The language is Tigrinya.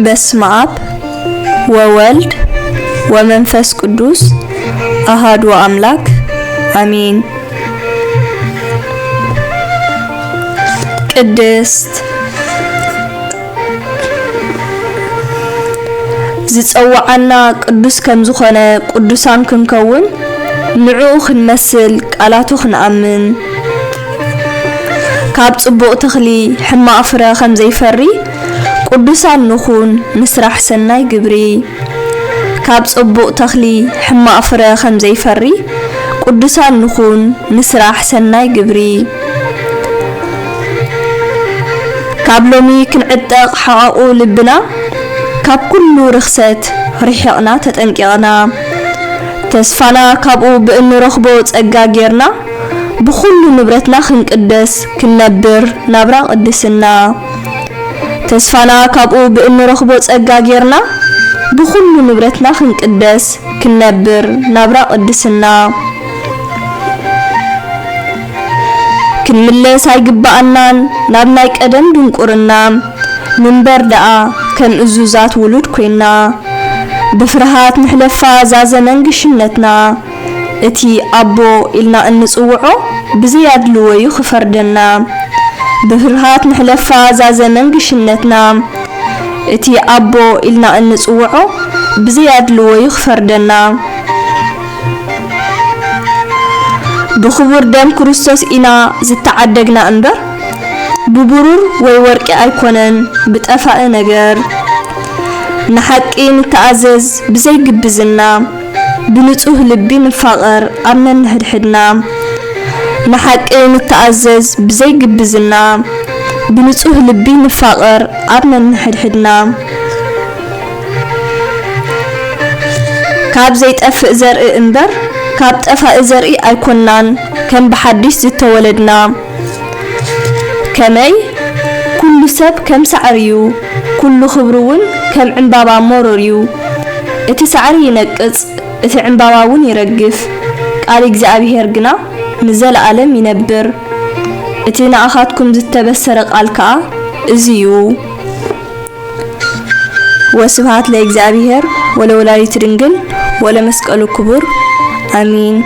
በስመ አብ ወወልድ ወመንፈስ ቅዱስ አሃዱ አምላክ አሜን። ቅድስት ዝጸዋዓና ቅዱስ ከም ዝኾነ ቅዱሳን ክንከውን ንዑ ክንመስል ቃላቱ ክንአምን ካብ ጽቡቕ ተኽሊ ሕማቕ ፍረ ከም ዘይፈሪ ቅዱሳን ንኹን ንስራሕ ሰናይ ግብሪ ካብ ጽቡቕ ተኽሊ ሕማቕ ፍረ ከም ዘይፈሪ ቅዱሳን ንኹን ንስራሕ ሰናይ ግብሪ ካብ ሎሚ ክንዕጠቕ ሓቓቑ ልብና ካብ ኩሉ ርኽሰት ርሒቕና ተጠንቂቕና ተስፋና ካብኡ ብእንረኽቦ ጸጋ ጌርና ብኩሉ ንብረትና ክንቅደስ ክንነብር ናብራ ቅድስና ተስፋና ካብኡ ብእንረኽቦ ጸጋ ጌርና ብኩሉ ንብረትና ክንቅደስ ክንነብር ናብራ ቅድስና ክንምለስ ኣይግባአናን ናብ ናይ ቀደም ድንቁርና ምንበር ደኣ ከም እዙዛት ውሉድ ኮይና ብፍርሃት ንሕለፋ ዛዘመን ግሽነትና እቲ ኣቦ ኢልና እንጽውዖ ብዘያድልወዩ ክፈርደና ብፍርሃት ንሕለፋ ዛዘመን ግሽነትና እቲ ኣቦ ኢልና እንጽውዖ ብዘያድልወዩ ክፈርደና ብኽቡር ደም ክርስቶስ ኢና ዝተዓደግና እምበር ብብሩር ወይ ወርቂ ኣይኮነን ብጠፋእ ነገር ንሓቂ ንተኣዘዝ ብዘይግብዝና ብንጹህ ልቢ ንፋቐር ኣምነን ንሕድሕድና ንሓቂ ንተኣዘዝ ብዘይግብዝና ብንጹህ ልቢ ንፋቐር ኣምነን ንሕድሕድና ካብ ዘይጠፍእ ዘርኢ እምበር ካብ ጠፋእ ዘርኢ ኣይኮናን ከም ብሓዲስ ዝተወለድና ከመይ ኩሉ ሰብ ከም ሳዕሪ እዩ ኩሉ ክብሩውን ከም ዕምባባ ሞሮር እዩ እቲ ሳዕሪ ይነቅጽ እቲ ዕምባባ እውን ይረግፍ ቃል እግዚአብሔር ግና ንዘለዓለም ይነብር እቲ ንኣኻትኩም ዝተበሰረ ቃል ከዓ እዚዩ ወስብሐት ለእግዚአብሔር ወለወላዲቱ ድንግል ወለመስቀሉ ክቡር አሜን።